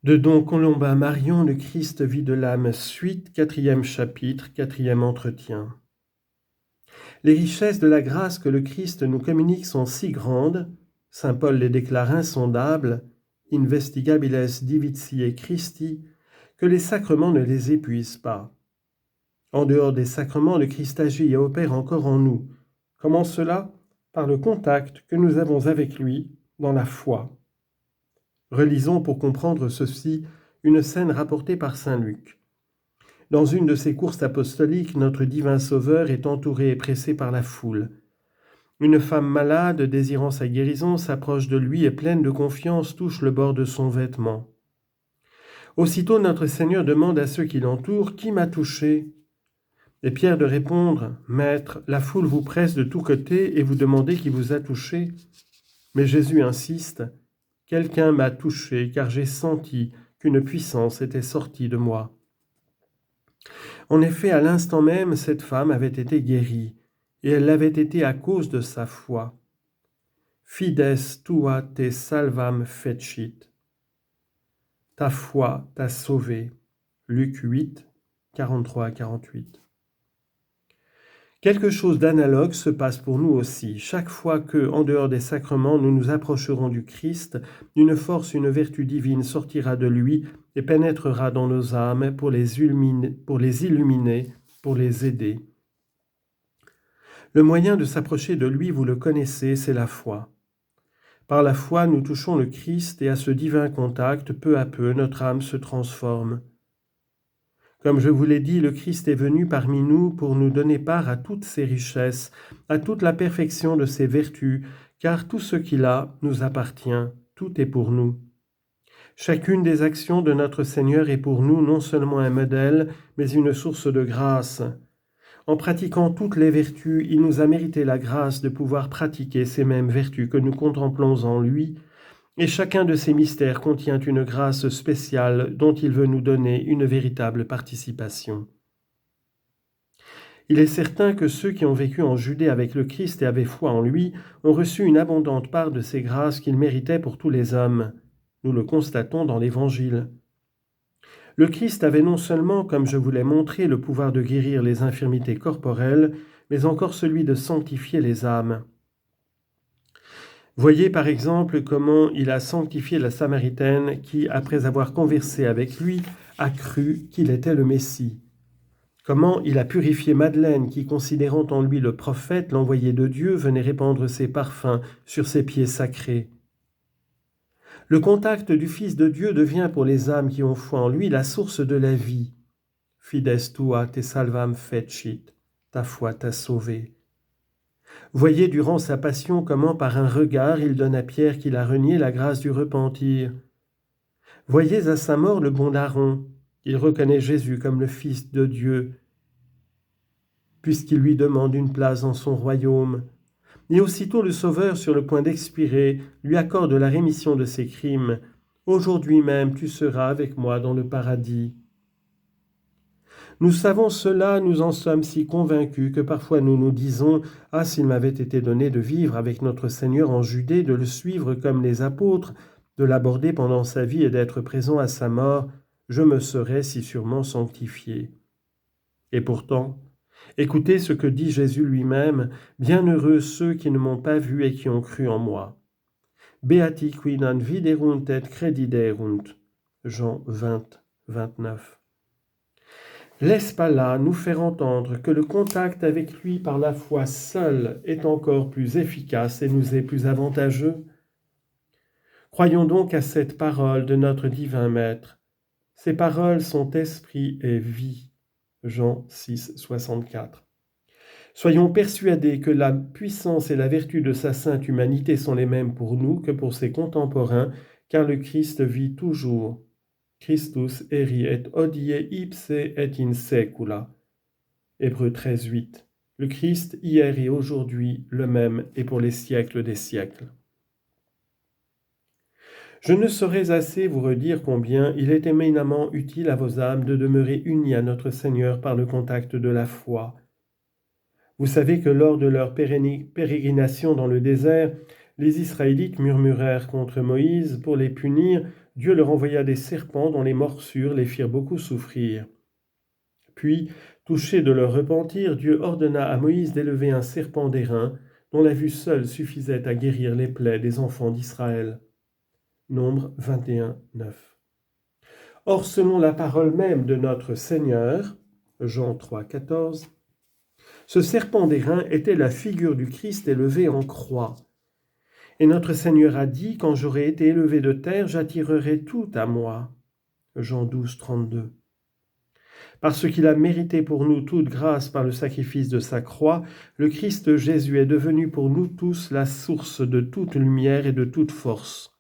De Don Colomba Marion, le Christ vit de l'âme, suite, 4e chapitre, 4e entretien. Les richesses de la grâce que le Christ nous communique sont si grandes, saint Paul les déclare insondables, investigabiles divitiae Christi, que les sacrements ne les épuisent pas. En dehors des sacrements, le Christ agit et opère encore en nous. Comment cela ? Par le contact que nous avons avec lui dans la foi. Relisons pour comprendre ceci une scène rapportée par saint Luc. Dans une de ses courses apostoliques, notre divin Sauveur est entouré et pressé par la foule. Une femme malade, désirant sa guérison, s'approche de lui et pleine de confiance touche le bord de son vêtement. Aussitôt notre Seigneur demande à ceux qui l'entourent « Qui m'a touché ?» Et Pierre de répondre « Maître, la foule vous presse de tous côtés et vous demandez qui vous a touché. » Mais Jésus insiste « Quelqu'un m'a touché car j'ai senti qu'une puissance était sortie de moi. » En effet, à l'instant même, cette femme avait été guérie, et elle l'avait été à cause de sa foi. Fides tua te salvam fecit. Ta foi t'a sauvé. Luc 8, 43 à 48. Quelque chose d'analogue se passe pour nous aussi. Chaque fois que, en dehors des sacrements, nous nous approcherons du Christ, une force, une vertu divine sortira de lui et pénétrera dans nos âmes pour les illuminer, pour les aider. Le moyen de s'approcher de lui, vous le connaissez, c'est la foi. Par la foi, nous touchons le Christ et à ce divin contact, peu à peu, notre âme se transforme. Comme je vous l'ai dit, le Christ est venu parmi nous pour nous donner part à toutes ses richesses, à toute la perfection de ses vertus, car tout ce qu'il a nous appartient, tout est pour nous. Chacune des actions de notre Seigneur est pour nous non seulement un modèle, mais une source de grâce. En pratiquant toutes les vertus, il nous a mérité la grâce de pouvoir pratiquer ces mêmes vertus que nous contemplons en lui, et chacun de ces mystères contient une grâce spéciale dont il veut nous donner une véritable participation. Il est certain que ceux qui ont vécu en Judée avec le Christ et avaient foi en lui ont reçu une abondante part de ces grâces qu'il méritait pour tous les hommes. Nous le constatons dans l'Évangile. Le Christ avait non seulement, comme je vous l'ai montré, le pouvoir de guérir les infirmités corporelles, mais encore celui de sanctifier les âmes. Voyez par exemple comment il a sanctifié la Samaritaine qui, après avoir conversé avec lui, a cru qu'il était le Messie. Comment il a purifié Madeleine qui, considérant en lui le prophète, l'envoyé de Dieu, venait répandre ses parfums sur ses pieds sacrés. Le contact du Fils de Dieu devient pour les âmes qui ont foi en lui la source de la vie. Fides tua te salvam fecit, ta foi t'a sauvé. Voyez durant sa passion comment par un regard il donne à Pierre qu'il a renié la grâce du repentir. Voyez à sa mort le bon larron, il reconnaît Jésus comme le Fils de Dieu, puisqu'il lui demande une place dans son royaume. Et aussitôt le Sauveur, sur le point d'expirer, lui accorde la rémission de ses crimes. Aujourd'hui même tu seras avec moi dans le paradis. Nous savons cela, nous en sommes si convaincus que parfois nous nous disons « Ah, s'il m'avait été donné de vivre avec notre Seigneur en Judée, de le suivre comme les apôtres, de l'aborder pendant sa vie et d'être présent à sa mort, je me serais si sûrement sanctifié. » Et pourtant, écoutez ce que dit Jésus lui-même, « Bienheureux ceux qui ne m'ont pas vu et qui ont cru en moi. » Beati qui non viderunt et crediderunt. Jean 20, 29. Laisse pas là nous faire entendre que le contact avec lui par la foi seul est encore plus efficace et nous est plus avantageux? Croyons donc à cette parole de notre divin Maître. Ces paroles sont esprit et vie. Jean 6, 64. Soyons persuadés que la puissance et la vertu de sa sainte humanité sont les mêmes pour nous que pour ses contemporains, car le Christ vit toujours. Christus eri et hodie ipse et in secula. Hébreux 13, 8. Le Christ hier et aujourd'hui le même et pour les siècles des siècles. Je ne saurais assez vous redire combien il est éminemment utile à vos âmes de demeurer unis à notre Seigneur par le contact de la foi. Vous savez que lors de leur pérégrination dans le désert, les Israélites murmurèrent contre Moïse pour les punir Dieu leur envoya des serpents dont les morsures les firent beaucoup souffrir. Puis, touché de leur repentir, Dieu ordonna à Moïse d'élever un serpent d'airain dont la vue seule suffisait à guérir les plaies des enfants d'Israël. Nombre 21, 9. Or, selon la parole même de notre Seigneur, Jean 3, 14, ce serpent d'airain était la figure du Christ élevé en croix. Et notre Seigneur a dit, quand j'aurai été élevé de terre, j'attirerai tout à moi. Jean 12, 32. Parce qu'il a mérité pour nous toute grâce par le sacrifice de sa croix, le Christ Jésus est devenu pour nous tous la source de toute lumière et de toute force.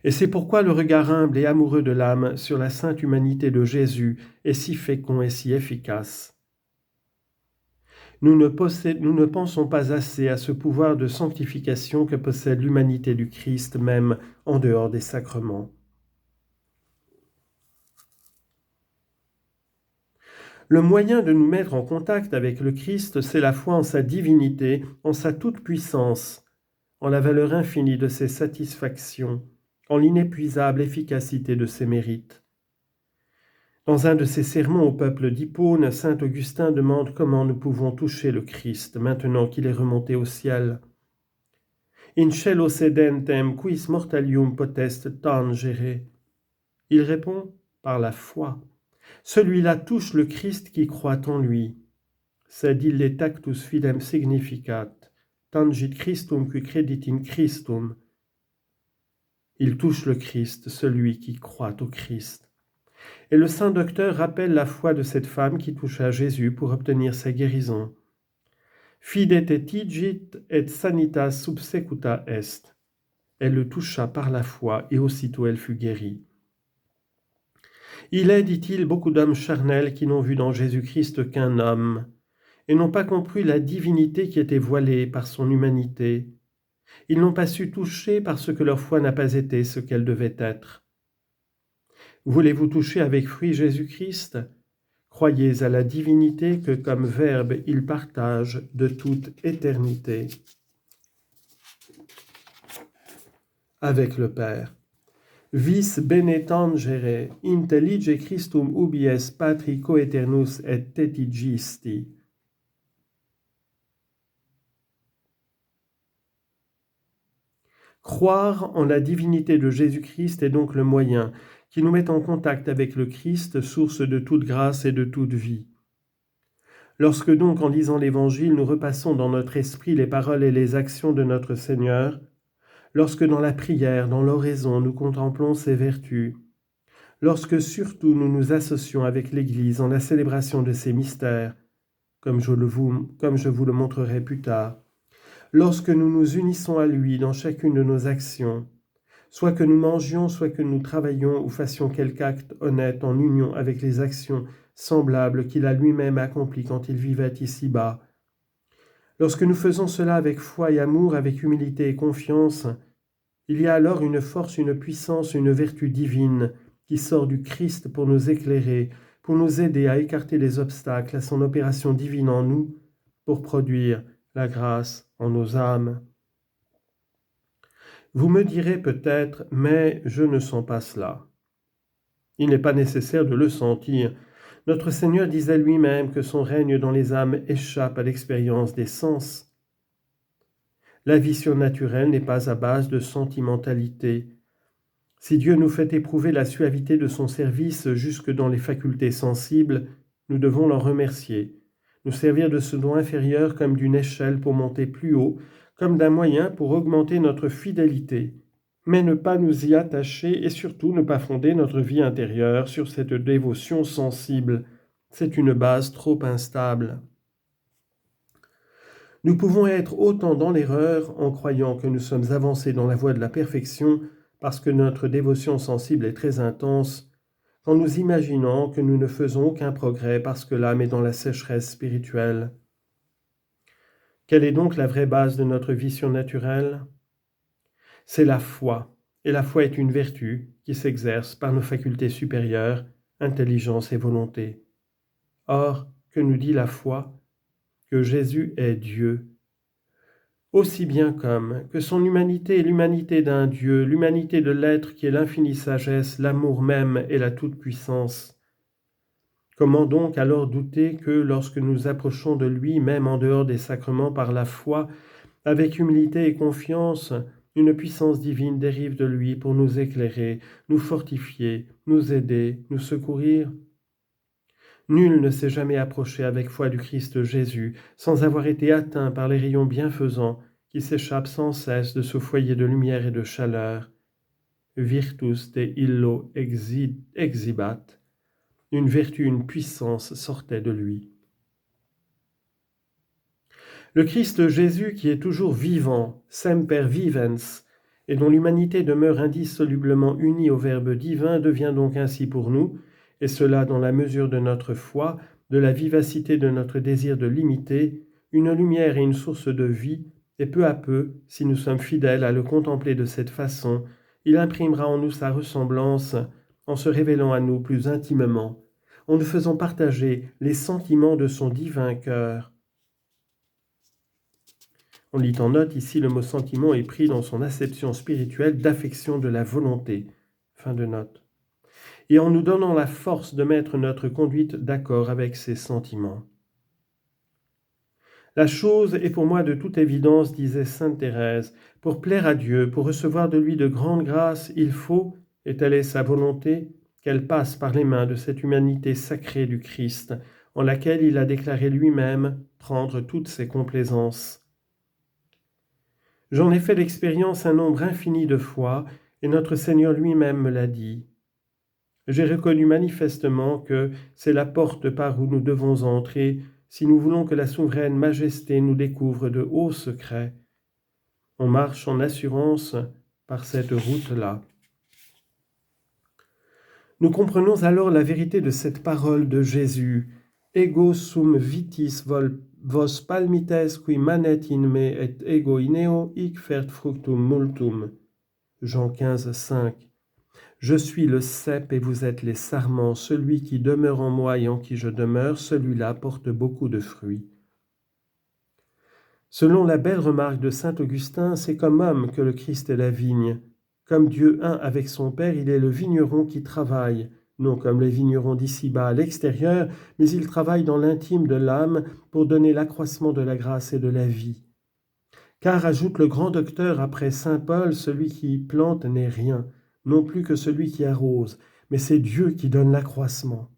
Et c'est pourquoi le regard humble et amoureux de l'âme sur la sainte humanité de Jésus est si fécond et si efficace. Nous ne pensons pas assez à ce pouvoir de sanctification que possède l'humanité du Christ, même en dehors des sacrements. Le moyen de nous mettre en contact avec le Christ, c'est la foi en sa divinité, en sa toute-puissance, en la valeur infinie de ses satisfactions, en l'inépuisable efficacité de ses mérites. Dans un de ses sermons au peuple d'Hippone, saint Augustin demande comment nous pouvons toucher le Christ maintenant qu'il est remonté au ciel. In cielo sedentem quis mortalium potest tangere. Il répond par la foi. Celui-là touche le Christ qui croit en lui. Sed ille tactus fidem significat, tangit Christum qui credit in Christum. Il touche le Christ, celui qui croit au Christ. Et le saint docteur rappelle la foi de cette femme qui toucha Jésus pour obtenir sa guérison. Fide te tigit et sanitas subsecuta est. Elle le toucha par la foi et aussitôt elle fut guérie. Il est, dit-il, beaucoup d'hommes charnels qui n'ont vu dans Jésus-Christ qu'un homme et n'ont pas compris la divinité qui était voilée par son humanité. Ils n'ont pas su toucher parce que leur foi n'a pas été ce qu'elle devait être. Voulez-vous toucher avec fruit Jésus-Christ ? Croyez à la divinité que comme Verbe il partage de toute éternité avec le Père. Vis bene tangere, intellige Christum ubies patri coeternus et tetigisti. Croire en la divinité de Jésus-Christ est donc le moyen qui nous met en contact avec le Christ, source de toute grâce et de toute vie. Lorsque donc, en lisant l'Évangile, nous repassons dans notre esprit les paroles et les actions de notre Seigneur, lorsque dans la prière, dans l'oraison, nous contemplons ses vertus, lorsque surtout nous nous associons avec l'Église en la célébration de ses mystères, comme je vous le montrerai plus tard, lorsque nous nous unissons à lui dans chacune de nos actions, soit que nous mangions, soit que nous travaillions ou fassions quelque acte honnête en union avec les actions semblables qu'il a lui-même accomplies quand il vivait ici-bas. Lorsque nous faisons cela avec foi et amour, avec humilité et confiance, il y a alors une force, une puissance, une vertu divine qui sort du Christ pour nous éclairer, pour nous aider à écarter les obstacles à son opération divine en nous, pour produire la grâce en nos âmes. Vous me direz peut-être, mais je ne sens pas cela. Il n'est pas nécessaire de le sentir. Notre Seigneur disait lui-même que son règne dans les âmes échappe à l'expérience des sens. La vie surnaturelle n'est pas à base de sentimentalité. Si Dieu nous fait éprouver la suavité de son service jusque dans les facultés sensibles, nous devons l'en remercier, nous servir de ce don inférieur comme d'une échelle pour monter plus haut, comme d'un moyen pour augmenter notre fidélité, mais ne pas nous y attacher et surtout ne pas fonder notre vie intérieure sur cette dévotion sensible. C'est une base trop instable. Nous pouvons être autant dans l'erreur en croyant que nous sommes avancés dans la voie de la perfection parce que notre dévotion sensible est très intense, qu'en nous imaginant que nous ne faisons aucun progrès parce que l'âme est dans la sécheresse spirituelle. Quelle est donc la vraie base de notre vie surnaturelle ? C'est la foi, et la foi est une vertu qui s'exerce par nos facultés supérieures, intelligence et volonté. Or, que nous dit la foi ? Que Jésus est Dieu. aussi bien comme que son humanité est l'humanité d'un Dieu, l'humanité de l'être qui est l'infinie sagesse, l'amour même et la toute-puissance. Comment donc alors douter que lorsque nous approchons de lui, même en dehors des sacrements par la foi, avec humilité et confiance, une puissance divine dérive de lui pour nous éclairer, nous fortifier, nous aider, nous secourir? Nul ne s'est jamais approché avec foi du Christ Jésus sans avoir été atteint par les rayons bienfaisants qui s'échappent sans cesse de ce foyer de lumière et de chaleur. Virtus de illo exibat. Une vertu, une puissance sortait de lui. Le Christ Jésus, qui est toujours vivant, semper vivens, et dont l'humanité demeure indissolublement unie au Verbe divin, devient donc ainsi pour nous, et cela dans la mesure de notre foi, de la vivacité de notre désir de l'imiter, une lumière et une source de vie, et peu à peu, si nous sommes fidèles à le contempler de cette façon, il imprimera en nous sa ressemblance, en se révélant à nous plus intimement, en nous faisant partager les sentiments de son divin cœur. On lit en note, ici le mot sentiment est pris dans son acception spirituelle d'affection de la volonté. Fin de note. Et en nous donnant la force de mettre notre conduite d'accord avec ces sentiments. La chose est pour moi de toute évidence, disait sainte Thérèse, pour plaire à Dieu, pour recevoir de lui de grandes grâces, il faut, et telle est sa volonté, qu'elle passe par les mains de cette humanité sacrée du Christ, en laquelle il a déclaré lui-même prendre toutes ses complaisances. J'en ai fait l'expérience un nombre infini de fois, et notre Seigneur lui-même me l'a dit. J'ai reconnu manifestement que c'est la porte par où nous devons entrer si nous voulons que la souveraine majesté nous découvre de hauts secrets. On marche en assurance par cette route-là. Nous comprenons alors la vérité de cette parole de Jésus. Ego sum vitis vos palmites qui manet in me et ego ineo hic fert fructum multum. Jean 15, 5. Je suis le cep et vous êtes les sarments. Celui qui demeure en moi et en qui je demeure, celui-là porte beaucoup de fruits. Selon la belle remarque de saint Augustin, c'est comme homme que le Christ est la vigne. Comme Dieu un avec son Père, il est le vigneron qui travaille, non comme les vignerons d'ici-bas à l'extérieur, mais il travaille dans l'intime de l'âme pour donner l'accroissement de la grâce et de la vie. Car, ajoute le grand docteur après saint Paul, celui qui plante n'est rien, non plus que celui qui arrose, mais c'est Dieu qui donne l'accroissement.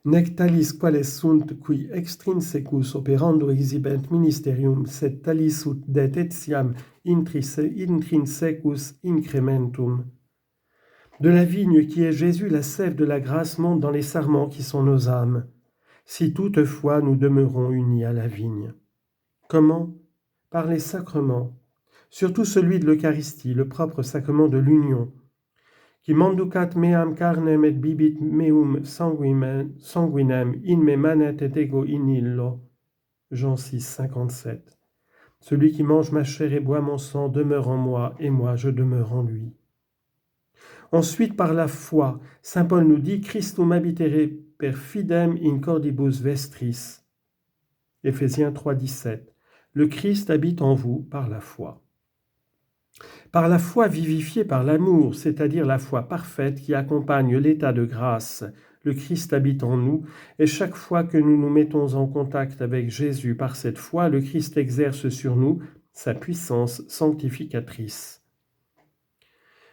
Nec talis quales sunt qui extrinsecus operando exhibent ministerium, sed talis ut det etiam intrinsecus incrementum. De la vigne qui est Jésus, la sève de la grâce monte dans les sarments qui sont nos âmes, si toutefois nous demeurons unis à la vigne. Comment ? Par les sacrements, surtout celui de l'Eucharistie, le propre sacrement de l'union, qui manducat meam carnem et bibit meum sanguinem in me manet et ego in illo. Jean 6, 57. Celui qui mange ma chair et boit mon sang demeure en moi, et moi je demeure en lui. Ensuite, par la foi, saint Paul nous dit « Christum habitere per fidem in cordibus vestris ». Éphésiens 3, 17. Le Christ habite en vous par la foi. Par la foi vivifiée par l'amour, c'est-à-dire la foi parfaite qui accompagne l'état de grâce, le Christ habite en nous, et chaque fois que nous nous mettons en contact avec Jésus par cette foi, le Christ exerce sur nous sa puissance sanctificatrice.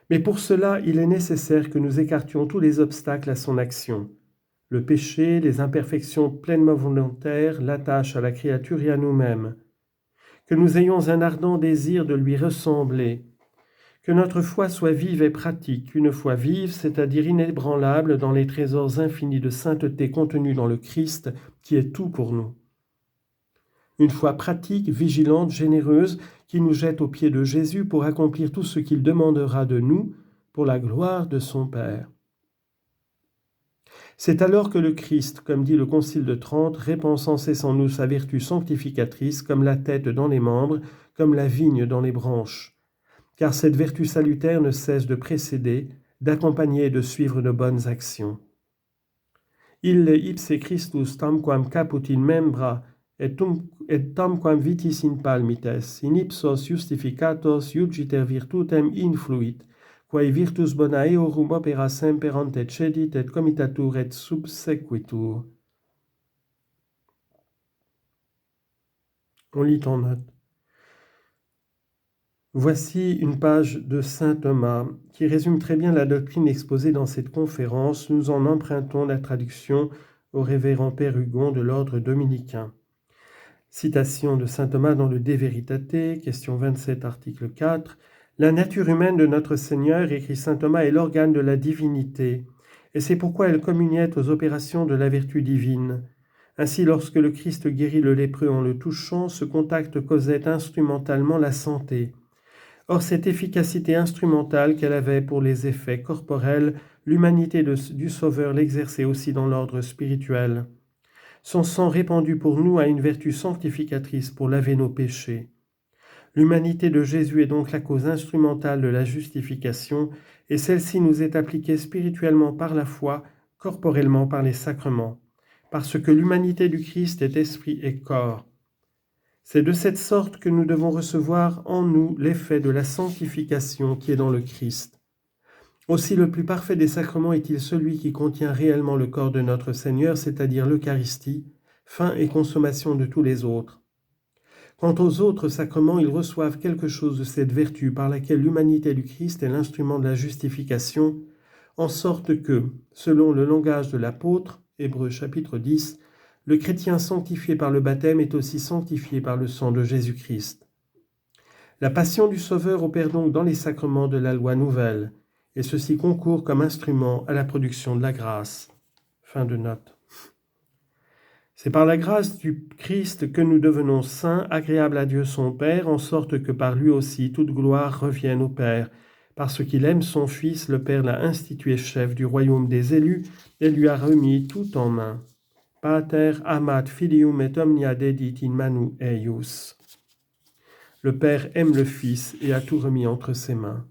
Mais pour cela, il est nécessaire que nous écartions tous les obstacles à son action. Le péché, les imperfections pleinement volontaires, l'attache à la créature et à nous-mêmes. Que nous ayons un ardent désir de lui ressembler. Que notre foi soit vive et pratique, une foi vive, c'est-à-dire inébranlable dans les trésors infinis de sainteté contenus dans le Christ, qui est tout pour nous. Une foi pratique, vigilante, généreuse, qui nous jette aux pieds de Jésus pour accomplir tout ce qu'il demandera de nous pour la gloire de son Père. C'est alors que le Christ, comme dit le Concile de Trente, répand sans cesse en nous sa vertu sanctificatrice, comme la tête dans les membres, comme la vigne dans les branches. Car cette vertu salutaire ne cesse de précéder, d'accompagner et de suivre nos bonnes actions. Ille ipse Christus tamquam caput in membra, et tamquam vitis in palmites, in ipsos justificatos iugiter virtutem influit, quae virtus bona eorum opera semperant et cedit et comitatur et subsequitur. On lit en note. Voici une page de saint Thomas qui résume très bien la doctrine exposée dans cette conférence. Nous en empruntons la traduction au révérend Père Hugon de l'ordre dominicain. Citation de saint Thomas dans le De Veritate, question 27, article 4. La nature humaine de notre Seigneur, écrit saint Thomas, est l'organe de la divinité, et c'est pourquoi elle communiait aux opérations de la vertu divine. Ainsi, lorsque le Christ guérit le lépreux en le touchant, ce contact causait instrumentalement la santé. Or, cette efficacité instrumentale qu'elle avait pour les effets corporels, l'humanité du Sauveur l'exerçait aussi dans l'ordre spirituel. Son sang répandu pour nous a une vertu sanctificatrice pour laver nos péchés. L'humanité de Jésus est donc la cause instrumentale de la justification, et celle-ci nous est appliquée spirituellement par la foi, corporellement par les sacrements, parce que l'humanité du Christ est esprit et corps. C'est de cette sorte que nous devons recevoir en nous l'effet de la sanctification qui est dans le Christ. Aussi le plus parfait des sacrements est-il celui qui contient réellement le corps de notre Seigneur, c'est-à-dire l'Eucharistie, fin et consommation de tous les autres. Quant aux autres sacrements, ils reçoivent quelque chose de cette vertu par laquelle l'humanité du Christ est l'instrument de la justification, en sorte que, selon le langage de l'apôtre, Hébreux chapitre 10, le chrétien sanctifié par le baptême est aussi sanctifié par le sang de Jésus-Christ. La passion du Sauveur opère donc dans les sacrements de la loi nouvelle, et ceci concourt comme instrument à la production de la grâce. Fin de note. C'est par la grâce du Christ que nous devenons saints, agréables à Dieu son Père, en sorte que par lui aussi toute gloire revienne au Père, parce qu'il aime son Fils, le Père l'a institué chef du royaume des élus et lui a remis tout en main. Pater amat filium et omnia dedit in manu eius. Le Père aime le Fils et a tout remis entre ses mains.